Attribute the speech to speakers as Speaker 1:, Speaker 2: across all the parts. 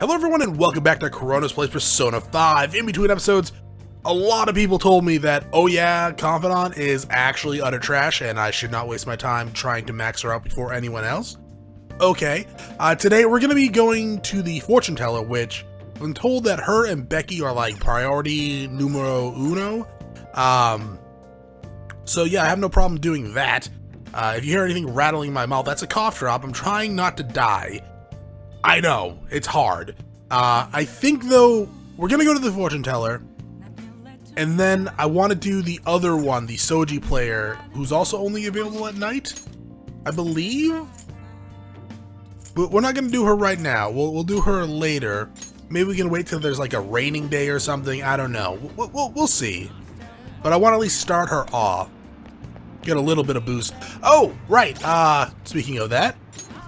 Speaker 1: Hello everyone and welcome back to Chronos Plays Persona 5. In between episodes, a lot of people told me that, oh yeah, Confidant is actually utter trash and I should not waste my time trying to max her out before anyone else. Okay, today we're going to be going to the fortune teller, which I'm told that her and Becky are like priority numero uno. So yeah, I have no problem doing that. If you hear anything rattling in my mouth, that's a cough drop. I'm trying not to die. I know, it's hard. I think though, we're gonna go to the fortune teller, and then I want to do the other one, the Shoji player, who's also only available at night, I believe? But we're not gonna do her right now, we'll do her later. Maybe we can wait till there's like a raining day or something, I don't know. We'll see. But I want to at least start her off. Get a little bit of boost. Oh, right, speaking of that,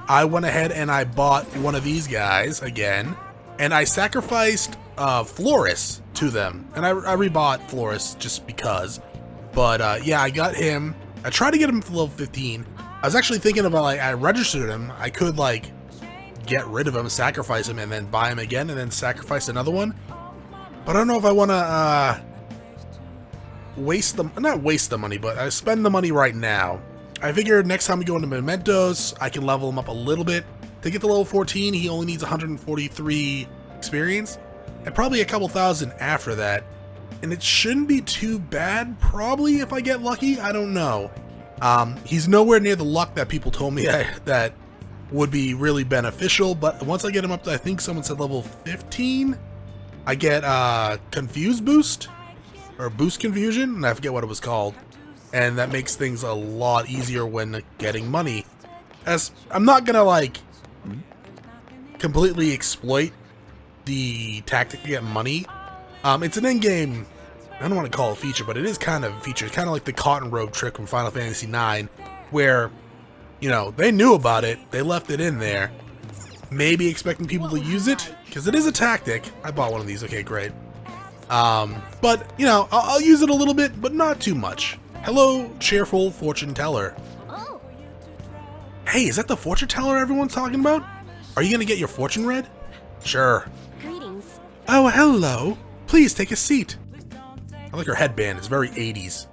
Speaker 1: I went ahead and I bought one of these guys again, and I sacrificed Floris to them, and I rebought Floris just because. But yeah, I got him. I tried to get him for level 15. I was actually thinking about, like, I registered him. I could like get rid of him, sacrifice him, and then buy him again, and then sacrifice another one. But I don't know if I want to not waste the money, but I spend the money right now. I figured next time we go into Mementos, I can level him up a little bit. To get to level 14, he only needs 143 experience, and probably a couple thousand after that. And it shouldn't be too bad, probably, if I get lucky, I don't know. He's nowhere near the luck that people told me that would be really beneficial, but once I get him up to, I think someone said level 15, I get Confuse Boost, or Boost Confusion, and I forget what it was called. And that makes things a lot easier when getting money. As I'm not gonna like completely exploit the tactic to get money. It's an in-game, I don't want to call it a feature, but it is kind of a feature. It's kind of like the cotton robe trick from Final Fantasy IX, where, you know, they knew about it, they left it in there, maybe expecting people to use it, because it is a tactic. I bought one of these, okay, great. But, you know, I'll use it a little bit, but not too much. Hello, cheerful fortune teller.
Speaker 2: Oh.
Speaker 1: Hey, is that the fortune teller everyone's talking about? Are you gonna get your fortune read? Sure.
Speaker 2: Greetings.
Speaker 1: Oh, hello. Please take a seat. I like her headband, it's very 80s.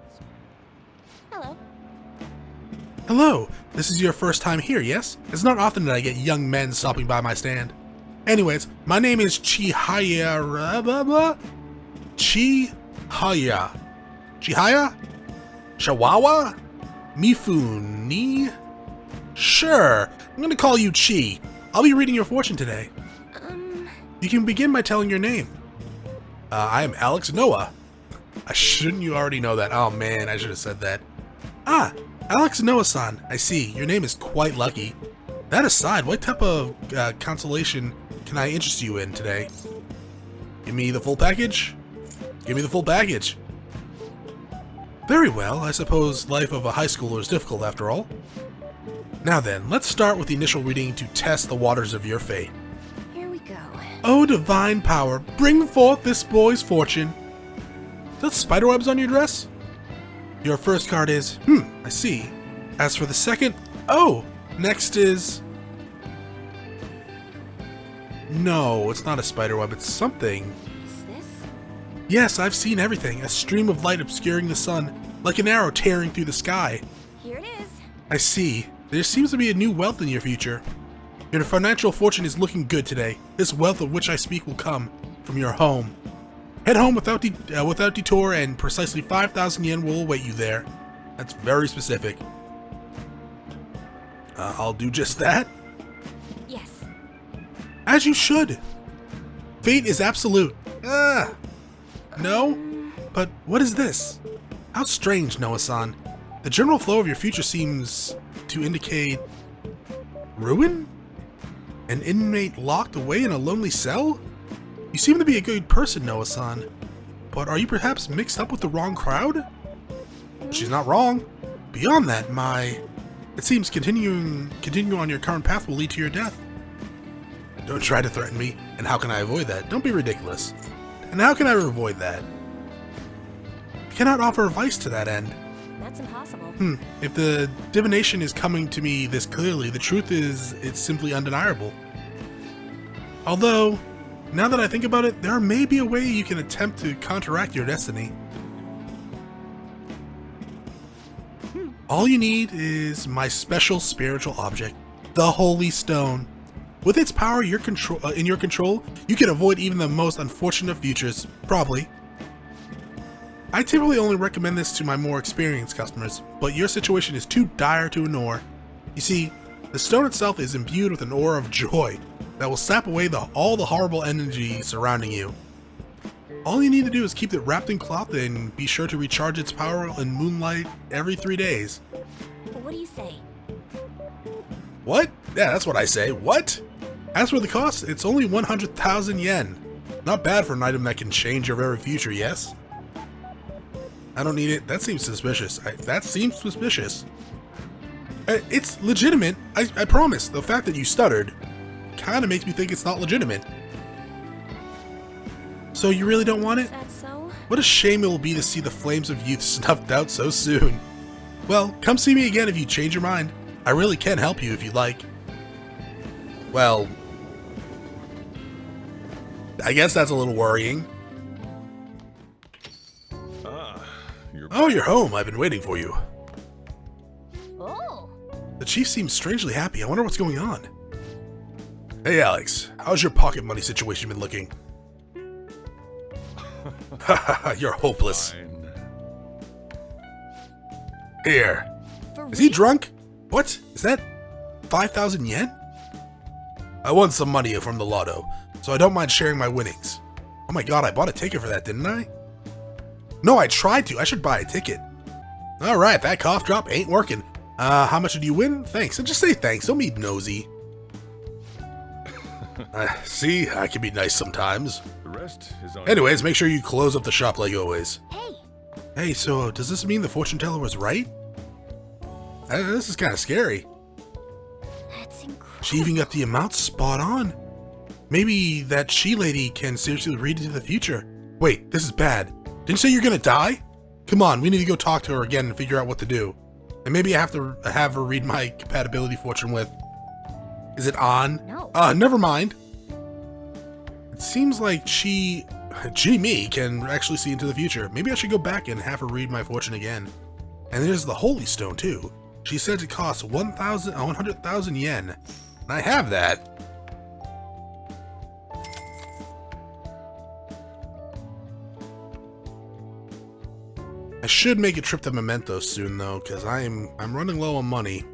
Speaker 2: Hello.
Speaker 1: Hello, this is your first time here, yes? It's not often that I get young men stopping by my stand. Anyways, my name is Chihaya, blah, blah. Chihaya. Chihaya? Chihuahua? Mifune? Sure, I'm gonna call you Chi. I'll be reading your fortune today. You can begin by telling your name. I am Alex Noah. Shouldn't you already know that? Oh man, I should have said that. Ah, Alex Noah-san, I see. Your name is quite lucky. That aside, what type of consolation can I interest you in today? Give me the full package? Give me the full package. Very well, I suppose life of a high schooler is difficult after all. Now then, let's start with the initial reading to test the waters of your fate.
Speaker 2: Here we go.
Speaker 1: Oh, divine power, bring forth this boy's fortune. Is that spiderwebs on your dress? Your first card is, I see. As for the second, oh, next is... No, it's not a spiderweb, it's something.
Speaker 2: Is this?
Speaker 1: Yes, I've seen everything. A stream of light obscuring the sun, like an arrow tearing through the sky.
Speaker 2: Here it is.
Speaker 1: I see. There seems to be a new wealth in your future. Your financial fortune is looking good today. This wealth of which I speak will come from your home. Head home without detour, and precisely 5,000 yen will await you there. That's very specific. I'll do just that.
Speaker 2: Yes.
Speaker 1: As you should. Fate is absolute. No? But what is this? How strange, Noah-san. The general flow of your future seems to indicate... ruin? An inmate locked away in a lonely cell? You seem to be a good person, Noah-san. But are you perhaps mixed up with the wrong crowd? She's not wrong. Beyond that, it seems continuing on your current path will lead to your death. Don't try to threaten me. And how can I avoid that? Don't be ridiculous. And how can I avoid that? I cannot offer advice to that end.
Speaker 2: That's impossible.
Speaker 1: If the divination is coming to me this clearly, the truth is it's simply undeniable. Although, Now that I think about it, there may be a way you can attempt to counteract your destiny. All you need is my special spiritual object, the Holy Stone. With its power in your control, you can avoid even the most unfortunate futures, probably. I typically only recommend this to my more experienced customers, but your situation is too dire to ignore. You see, the stone itself is imbued with an aura of joy that will sap away all the horrible energy surrounding you. All you need to do is keep it wrapped in cloth and be sure to recharge its power in moonlight every 3 days.
Speaker 2: What do you say?
Speaker 1: What? Yeah, that's what I say. What? As for the cost, it's only 100,000 yen. Not bad for an item that can change your very future, yes? I don't need it. That seems suspicious. That seems suspicious. It's legitimate. I promise. The fact that you stuttered kind of makes me think it's not legitimate. So you really don't want it?
Speaker 2: Is that so?
Speaker 1: What a shame it will be to see the flames of youth snuffed out so soon. Well, come see me again if you change your mind. I really can help you if you'd like. Well, I guess that's a little worrying. Oh, you're home. I've been waiting for you.
Speaker 2: Oh.
Speaker 1: The chief seems strangely happy. I wonder what's going on. Hey, Alex. How's your pocket money situation been looking? Haha, you're hopeless.
Speaker 3: Fine.
Speaker 1: Here. Is he drunk? What? Is that 5,000 yen? I won some money from the lotto, so I don't mind sharing my winnings. Oh my god, I bought a ticket for that, didn't I? No, I tried to. I should buy a ticket. Alright, that cough drop ain't working. How much did you win? Thanks. And just say thanks. Don't be nosy. See, I can be nice sometimes.
Speaker 3: The rest is on.
Speaker 1: Anyways, make sure you close up the shop like always.
Speaker 2: Hey.
Speaker 1: Hey, so does this mean the fortune teller was right? This is kind of scary.
Speaker 2: That's incredible.
Speaker 1: She even got the amount spot on. Maybe that she lady can seriously read into the future. Wait, this is bad. Didn't you say you're gonna die? Come on, we need to go talk to her again and figure out what to do. And maybe I have to have her read my compatibility fortune with. Is it on?
Speaker 2: No.
Speaker 1: Never mind. It seems like me, can actually see into the future. Maybe I should go back and have her read my fortune again. And there's the Holy Stone too. She said it costs 100,000 yen. And I have that. I should make a trip to Mementos soon though, because I'm running low on money.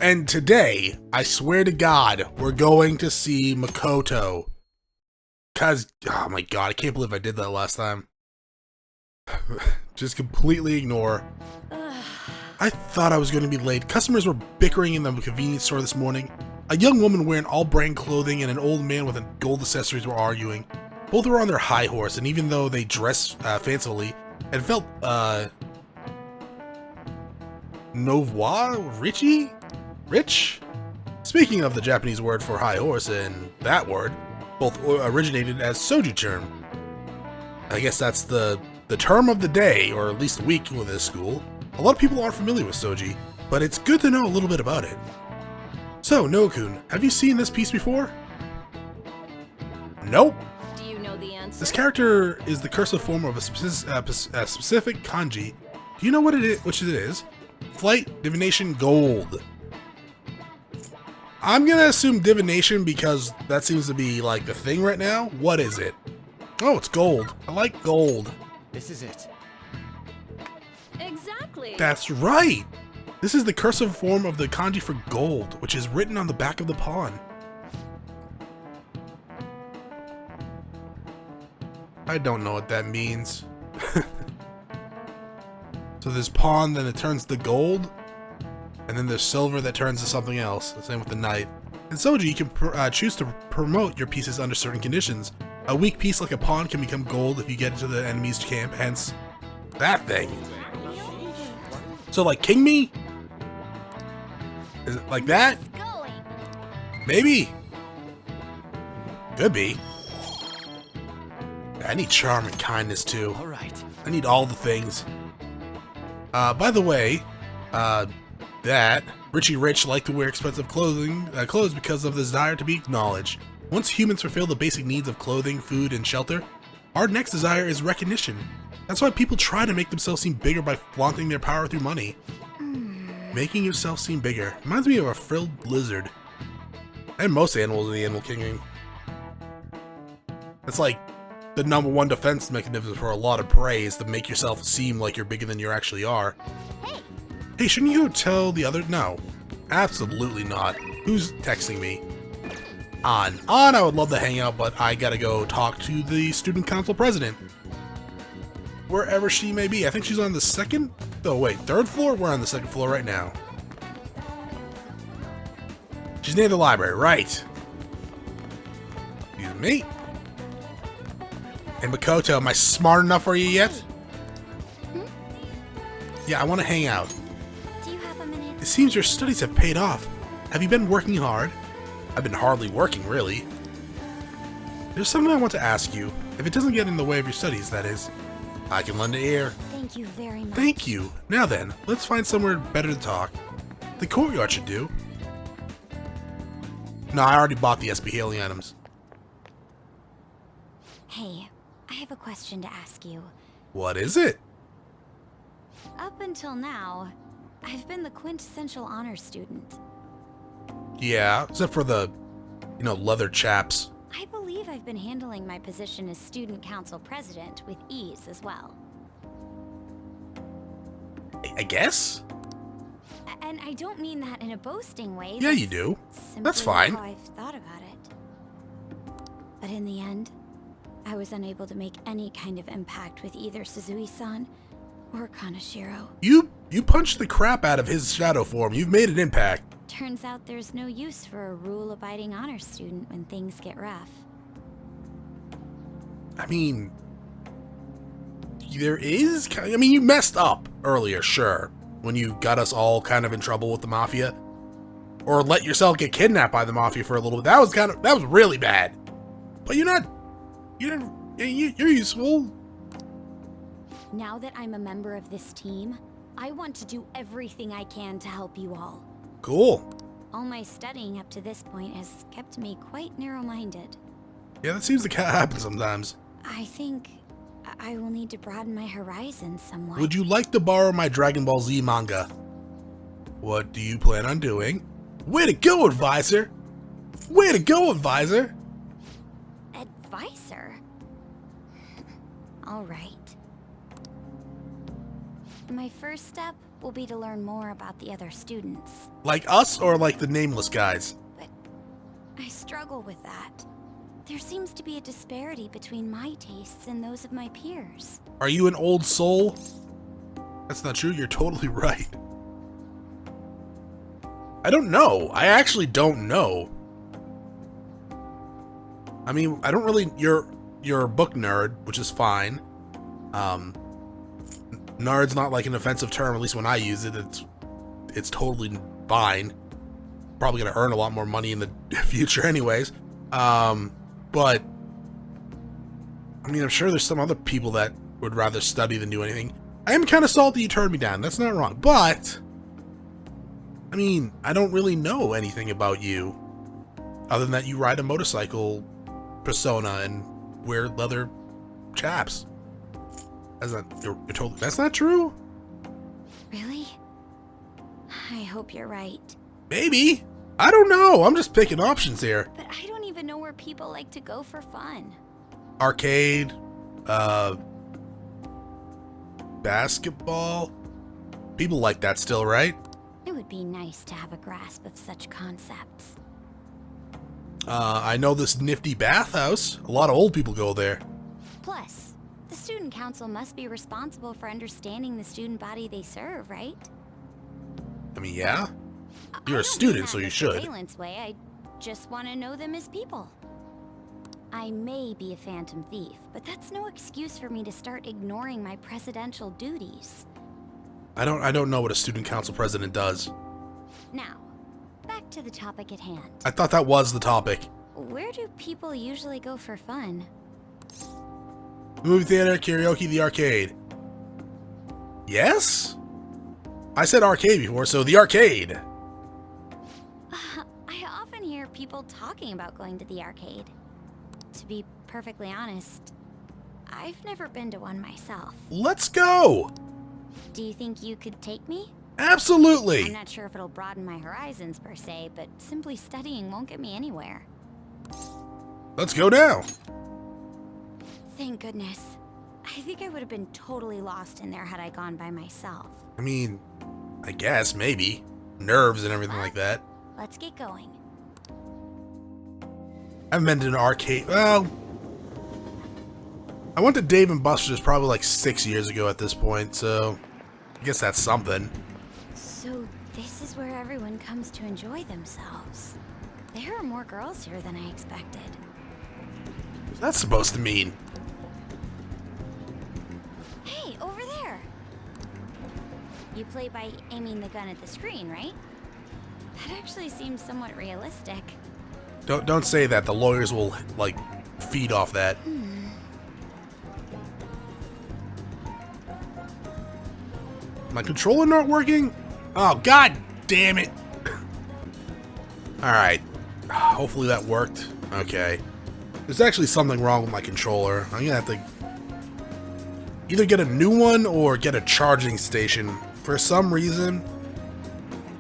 Speaker 1: And today, I swear to God, we're going to see Makoto. Cause, oh my god, I can't believe I did that last time. Just completely ignore. I thought I was going to be late. Customers were bickering in the convenience store this morning. A young woman wearing all brand clothing and an old man with gold accessories were arguing. Both were on their high horse, and even though they dressed fancifully and felt, rich? Speaking of the Japanese word for high horse and that word, both originated as soju term. I guess that's the term of the day, or at least the week with this school. A lot of people aren't familiar with soji, but it's good to know a little bit about it. So, Noa-kun, have you seen this piece before? Nope.
Speaker 2: Do you know the answer?
Speaker 1: This character is the cursive form of a specific kanji. Do you know what it is? Which it is? Flight, divination, gold. I'm gonna assume divination because that seems to be like the thing right now. What is it? Oh, it's gold. I like gold.
Speaker 4: This is it.
Speaker 2: Exactly.
Speaker 1: That's right. This is the cursive form of the kanji for gold, which is written on the back of the pawn. I don't know what that means. So there's pawn, then it turns to gold, and then there's silver that turns to something else. The same with the knight. In soji, you can choose to promote your pieces under certain conditions. A weak piece like a pawn can become gold if you get into the enemy's camp, hence that thing. So like King Me? Is it like that?
Speaker 2: Going.
Speaker 1: Maybe. Could be. I need charm and kindness too.
Speaker 4: All right.
Speaker 1: I need all the things. By the way, that Richie Rich like to wear expensive clothes because of the desire to be acknowledged. Once humans fulfill the basic needs of clothing, food, and shelter, our next desire is recognition. That's why people try to make themselves seem bigger by flaunting their power through money. Making yourself seem bigger reminds me of a frilled lizard. And most animals in the Animal Kingdom. It's like the #1 defense mechanism for a lot of prey is to make yourself seem like you're bigger than you actually are. Hey, shouldn't you tell the other? No, absolutely not. Who's texting me? On, I would love to hang out, but I gotta go talk to the student council president. Wherever she may be. I think she's on the second? Oh wait, third floor? We're on the second floor right now. She's near the library, right? Excuse me. And Makoto, am I smart enough for you yet? Yeah, I want to hang out.
Speaker 2: Do you have a minute?
Speaker 1: It seems your studies have paid off. Have you been working hard? I've been hardly working, really. There's something I want to ask you. If it doesn't get in the way of your studies, that is. I can lend an ear.
Speaker 2: Thank you very much.
Speaker 1: Thank you. Now then, let's find somewhere better to talk. The courtyard should do. No, I already bought the SB Healing items.
Speaker 2: Hey, I have a question to ask you.
Speaker 1: What is it?
Speaker 2: Up until now, I've been the quintessential honor student.
Speaker 1: Yeah, except for the, leather chaps.
Speaker 2: I believe I've been handling my position as student council president with ease as well.
Speaker 1: I guess?
Speaker 2: And I don't mean that in a boasting way.
Speaker 1: Yeah, you do. That's
Speaker 2: simply
Speaker 1: fine.
Speaker 2: how I've thought about it. But in the end, I was unable to make any kind of impact with either Suzui-san or Kaneshiro.
Speaker 1: You punched the crap out of his shadow form. You've made an impact.
Speaker 2: Turns out there's no use for a rule-abiding honor student when things get rough.
Speaker 1: I mean, there is. I mean, you messed up earlier, sure, when you got us all kind of in trouble with the mafia, or let yourself get kidnapped by the mafia for a little bit. That was really bad. But you're useful.
Speaker 2: Now that I'm a member of this team, I want to do everything I can to help you all.
Speaker 1: Cool.
Speaker 2: All my studying up to this point has kept me quite narrow-minded.
Speaker 1: Yeah, that seems to happen sometimes.
Speaker 2: I think I will need to broaden my horizons somewhat.
Speaker 1: Would you like to borrow my Dragon Ball Z manga? What do you plan on doing? Way to go, advisor! Way to go, advisor!
Speaker 2: Advisor? All right. My first step will be to learn more about the other students.
Speaker 1: Like us or like the nameless guys?
Speaker 2: But I struggle with that. There seems to be a disparity between my tastes and those of my peers.
Speaker 1: Are you an old soul? That's not true, you're totally right. I don't know. I actually don't know. I mean, I don't really... You're a book nerd, which is fine. Nerd's not like an offensive term, at least when I use it. It's totally fine. Probably gonna earn a lot more money in the future anyways. But I mean, I'm sure there's some other people that would rather study than do anything. I am kind of salty you turned me down. That's not wrong. But I mean, I don't really know anything about you other than that you ride a motorcycle persona and wear leather chaps. That's not true?
Speaker 2: Really? I hope you're right.
Speaker 1: Maybe. I don't know. I'm just picking options here.
Speaker 2: But I don't even know where people like to go for fun.
Speaker 1: Arcade, basketball. People like that still, right?
Speaker 2: It would be nice to have a grasp of such concepts.
Speaker 1: I know this nifty bathhouse. A lot of old people go there.
Speaker 2: Plus, the student council must be responsible for understanding the student body they serve, right?
Speaker 1: I mean, yeah. You're a student, so you should.
Speaker 2: Surveillance way. I just want to know them as people. I may be a phantom thief, but that's no excuse for me to start ignoring my presidential duties.
Speaker 1: I don't know what a student council president does.
Speaker 2: Now, back to the topic at hand.
Speaker 1: I thought that was the topic.
Speaker 2: Where do people usually go for fun?
Speaker 1: Movie theater, karaoke, the arcade. Yes? I said arcade before, so the arcade.
Speaker 2: often hear people talking about going to the arcade. To be perfectly honest, I've never been to one myself.
Speaker 1: Let's go!
Speaker 2: Do you think you could take me?
Speaker 1: Absolutely!
Speaker 2: I'm not sure if it'll broaden my horizons per se, but simply studying won't get me anywhere.
Speaker 1: Let's go now!
Speaker 2: Thank goodness. I think I would have been totally lost in there had I gone by myself.
Speaker 1: I mean, I guess, maybe. Nerves and everything like that.
Speaker 2: Let's get going.
Speaker 1: I haven't been to an arcade. Well, I went to Dave & Buster's probably like 6 years ago at this point, so I guess that's something.
Speaker 2: So this is where everyone comes to enjoy themselves. There are more girls here than I expected.
Speaker 1: What's that supposed to mean?
Speaker 2: Hey, over there! You play by aiming the gun at the screen, right? That actually seems somewhat realistic.
Speaker 1: Don't say that. The lawyers will, like, feed off that. My controller not working? Oh, god damn it. Alright. Hopefully that worked. Okay. There's actually something wrong with my controller. I'm gonna have to either get a new one or get a charging station. For some reason,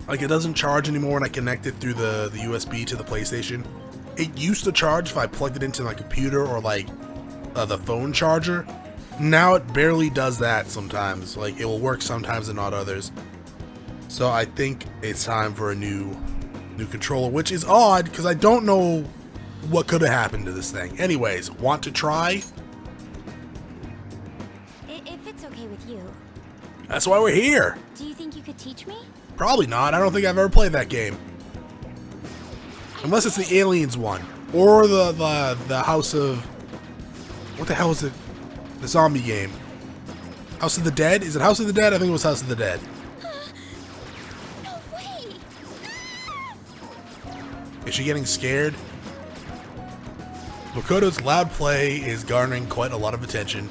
Speaker 1: like, it doesn't charge anymore when I connect it through the USB to the PlayStation. It used to charge if I plugged it into my computer or, like, the phone charger. Now it barely does that sometimes. Like, it will work sometimes and not others. So I think it's time for a new controller, which is odd because I don't know what could have happened to this thing. Anyways, want to try?
Speaker 2: If it's okay with you.
Speaker 1: That's why we're here.
Speaker 2: Do you think you could teach me?
Speaker 1: Probably not. I don't think I've ever played that game. Unless it's the Aliens one. Or the House of... What the hell is it? The zombie game. House of the Dead? Is it House of the Dead? I think it was House of the Dead.
Speaker 2: No way!
Speaker 1: Is she getting scared? Makoto's loud play is garnering quite a lot of attention.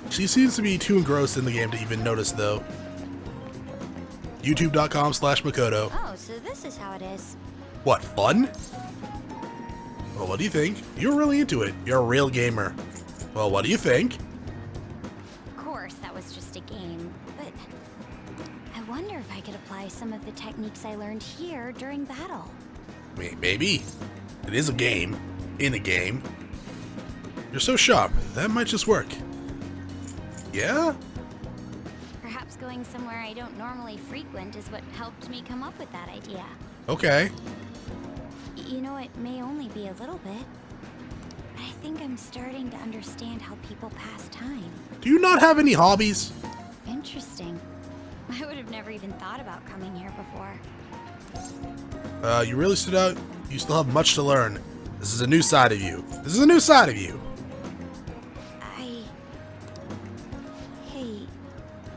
Speaker 1: She seems to be too engrossed in the game to even notice, though. YouTube.com/Makoto.
Speaker 2: Oh, so this is how it is.
Speaker 1: What, fun? Well, what do you think? You're really into it. You're a real gamer. Well, what do you think?
Speaker 2: Of course, that was just a game, but I wonder if I could apply some of the techniques I learned here during battle.
Speaker 1: Maybe. It is a game. In a game. You're so sharp. That might just work. Yeah?
Speaker 2: Perhaps going somewhere I don't normally frequent is what helped me come up with that idea.
Speaker 1: Okay.
Speaker 2: You know, it may only be a little bit, but I think I'm starting to understand how people pass time.
Speaker 1: Do you not have any hobbies?
Speaker 2: Interesting. I would have never even thought about coming here before.
Speaker 1: You really stood out. You still have much to learn. This is a new side of you. This is a new side of you.
Speaker 2: Hey,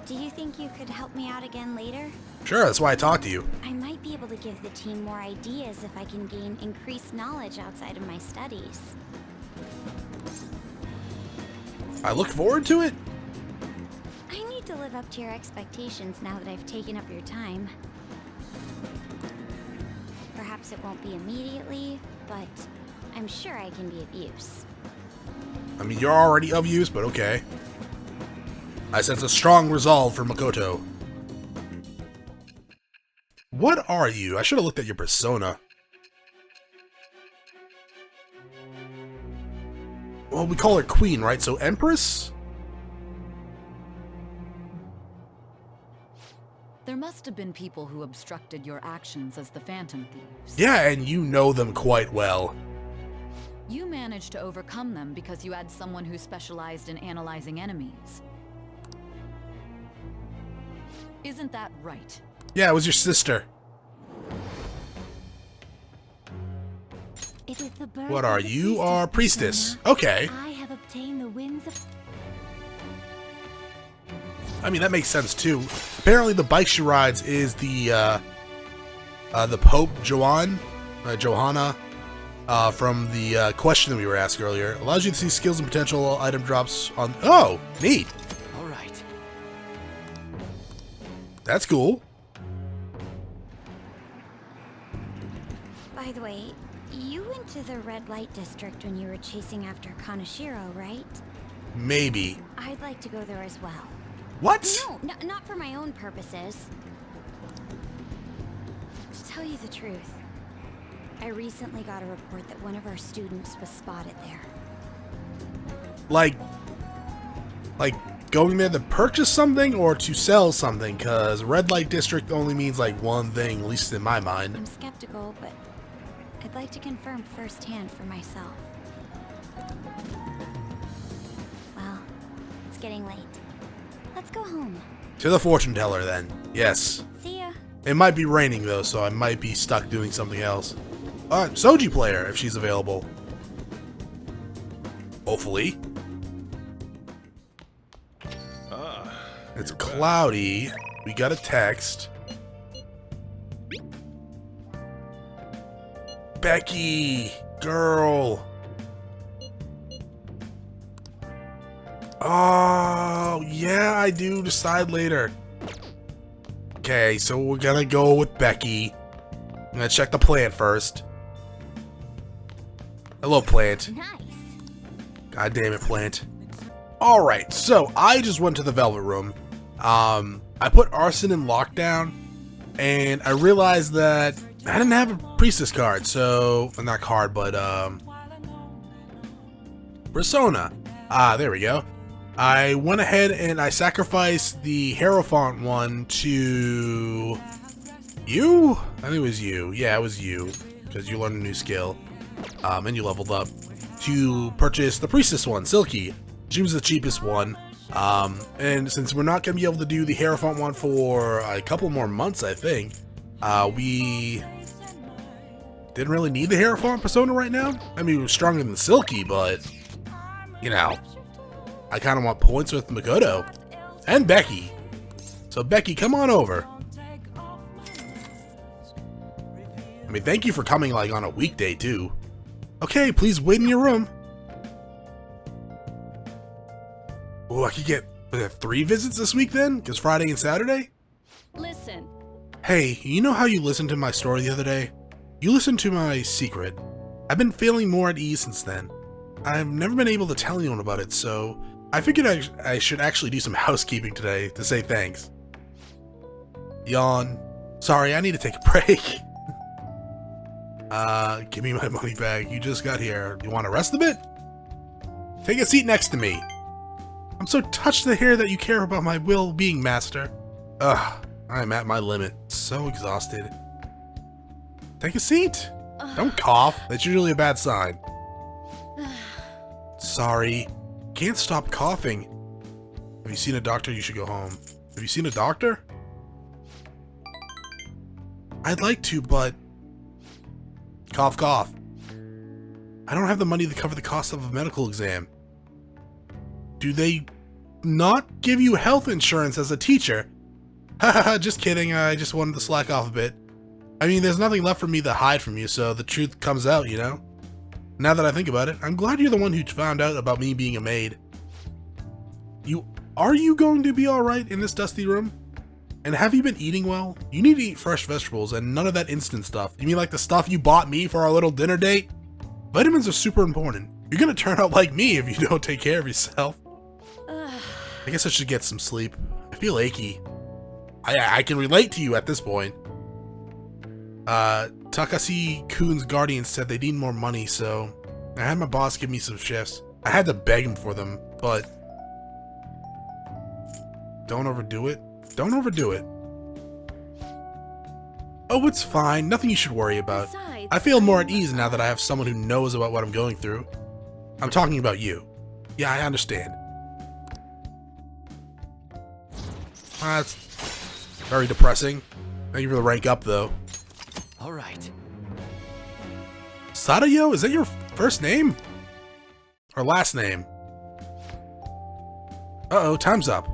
Speaker 2: do you think you could help me out again later?
Speaker 1: Sure, that's why I talked to you.
Speaker 2: I might be able to give the team more ideas if I can gain increased knowledge outside of my studies.
Speaker 1: I look forward to it.
Speaker 2: I need to live up to your expectations now that I've taken up your time. Perhaps it won't be immediately, but I'm sure I can be of use.
Speaker 1: I mean, you're already of use, but okay. I sense a strong resolve for Makoto. What are you? I should have looked at your persona. Well, we call her Queen, right? So Empress?
Speaker 3: There must have been people who obstructed your actions as the Phantom Thieves.
Speaker 1: Yeah, and you know them quite well.
Speaker 3: You managed to overcome them because you had someone who specialized in analyzing enemies. Isn't that right?
Speaker 1: Yeah, it was your sister.
Speaker 2: It is the birth
Speaker 1: What
Speaker 2: of
Speaker 1: are
Speaker 2: the
Speaker 1: you? Are priestess.
Speaker 2: Persona.
Speaker 1: Okay.
Speaker 2: I have obtained the winds of...
Speaker 1: I mean, that makes sense too. Apparently the bike she rides is the Pope Johanna, from the question that we were asked earlier. Allows you to see skills and potential item drops on... Oh, neat.
Speaker 4: All right.
Speaker 1: That's cool.
Speaker 2: By the way, You went to the red light district when you were chasing after Kaneshiro, right?
Speaker 1: Maybe.
Speaker 2: I'd like to go there as well.
Speaker 1: What?
Speaker 2: No, not for my own purposes. To tell you the truth, I recently got a report that one of our students was spotted there.
Speaker 1: Like going there to purchase something or to sell something? Because red light district only means like one thing, at least in my mind.
Speaker 2: I'm skeptical, but I'd like to confirm firsthand for myself. Well, it's getting late. Let's go home.
Speaker 1: To the fortune teller then. Yes.
Speaker 2: See ya.
Speaker 1: It might be raining though, so I might be stuck doing something else. Shoji player if she's available. Hopefully. It's cloudy. We got a text. Becky, girl. Oh, yeah, I do. Decide later. Okay, so we're gonna go with Becky. I'm gonna check the plant first. Hello, plant.
Speaker 2: Nice.
Speaker 1: God damn it, plant. Alright, so I just went to the Velvet Room. I put Arson in lockdown, and I realized that I didn't have a priestess card, so not card, but persona. There we go. I went ahead and I sacrificed the Hierophant one to you? I think it was you. Yeah, it was you, because you learned a new skill, and you leveled up to purchase the priestess one, Silky. She was the cheapest one. And since we're not going to be able to do the Hierophant one for a couple more months, I think, we didn't really need the Hierophant persona right now. I mean, we're stronger than Silky, but, you know, I kind of want points with Makoto and Becky. So, Becky, come on over. I mean, thank you for coming, like, on a weekday, too. Okay, please wait in your room. Oh, I could get 3 visits this week then? Because Friday and Saturday?
Speaker 3: Listen.
Speaker 1: Hey, you know how you listened to my story the other day? You listened to my secret. I've been feeling more at ease since then. I've never been able to tell anyone about it, so I figured I should actually do some housekeeping today to say thanks. Yawn. Sorry, I need to take a break. Give me my money back. You just got here. You want to rest a bit? Take a seat next to me. I'm so touched to hear that you care about my well-being, Master. Ugh, I'm at my limit. So exhausted. Take a seat. Don't cough. That's usually a bad sign. Sorry. Can't stop coughing. Have you seen a doctor? You should go home. Have you seen a doctor? I'd like to, but... Cough, cough. I don't have the money to cover the cost of a medical exam. Do they not give you health insurance as a teacher? Hahaha, just kidding. I just wanted to slack off a bit. I mean, there's nothing left for me to hide from you, so the truth comes out, you know? Now that I think about it, I'm glad you're the one who found out about me being a maid. Are you going to be alright in this dusty room? And have you been eating well? You need to eat fresh vegetables and none of that instant stuff. You mean like the stuff you bought me for our little dinner date? Vitamins are super important. You're gonna turn out like me if you don't take care of yourself. I guess I should get some sleep. I feel achy. I can relate to you at this point. Takashi-kun's guardian said they need more money, so I had my boss give me some shifts. I had to beg him for them, but don't overdo it. Don't overdo it. Oh, it's fine. Nothing you should worry about.
Speaker 3: Besides,
Speaker 1: I feel more at ease now that I have someone who knows about what I'm going through. I'm talking about you. Yeah, I understand. That's very depressing. Thank you for the rank up, though.
Speaker 4: Alright.
Speaker 1: Sadayo, is that your first name? Or last name? Uh-oh, time's up.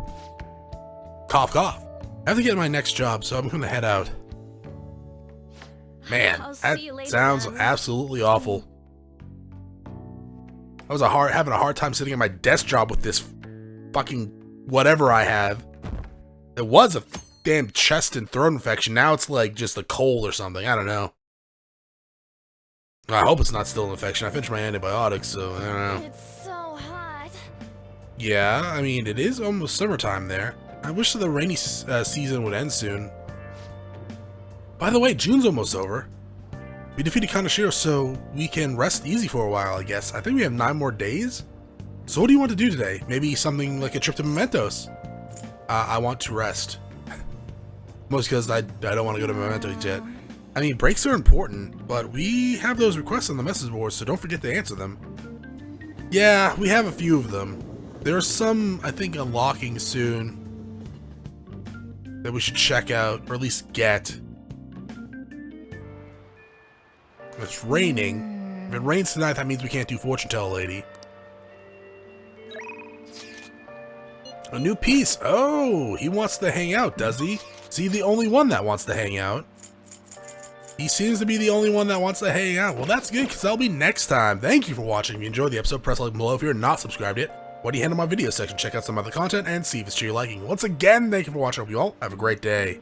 Speaker 1: Cough, cough. I have to get my next job, so I'm gonna head out. Man,
Speaker 3: I'll
Speaker 1: that
Speaker 3: see you later,
Speaker 1: sounds
Speaker 3: then.
Speaker 1: absolutely awful. I was having a hard time sitting at my desk job with this fucking whatever I have. It was a damn chest and throat infection. Now it's like just a cold or something. I don't know. I hope it's not still an infection. I finished my antibiotics, so I don't know.
Speaker 2: It's so hot.
Speaker 1: Yeah, I mean, it is almost summertime there. I wish the rainy season would end soon. By the way, June's almost over. We defeated Kaneshiro, so we can rest easy for a while, I guess. I think we have 9 more days. So what do you want to do today? Maybe something like a trip to Mementos. I want to rest. Most because I don't want to go to Mementos yet. I mean, breaks are important, but we have those requests on the message board, so don't forget to answer them. Yeah, we have a few of them. There are some, I think, unlocking soon that we should check out, or at least get. It's raining. If it rains tonight, that means we can't do Fortune Teller Lady. A new piece. Oh, he wants to hang out, does he? Is he the only one that wants to hang out? He seems to be the only one that wants to hang out. Well, that's good, because that'll be next time. Thank you for watching. If you enjoyed the episode, press like below. If you're not subscribed yet, why do you hand in my video section? Check out some other content and see if it's to your liking. Once again, thank you for watching. I hope you all have a great day.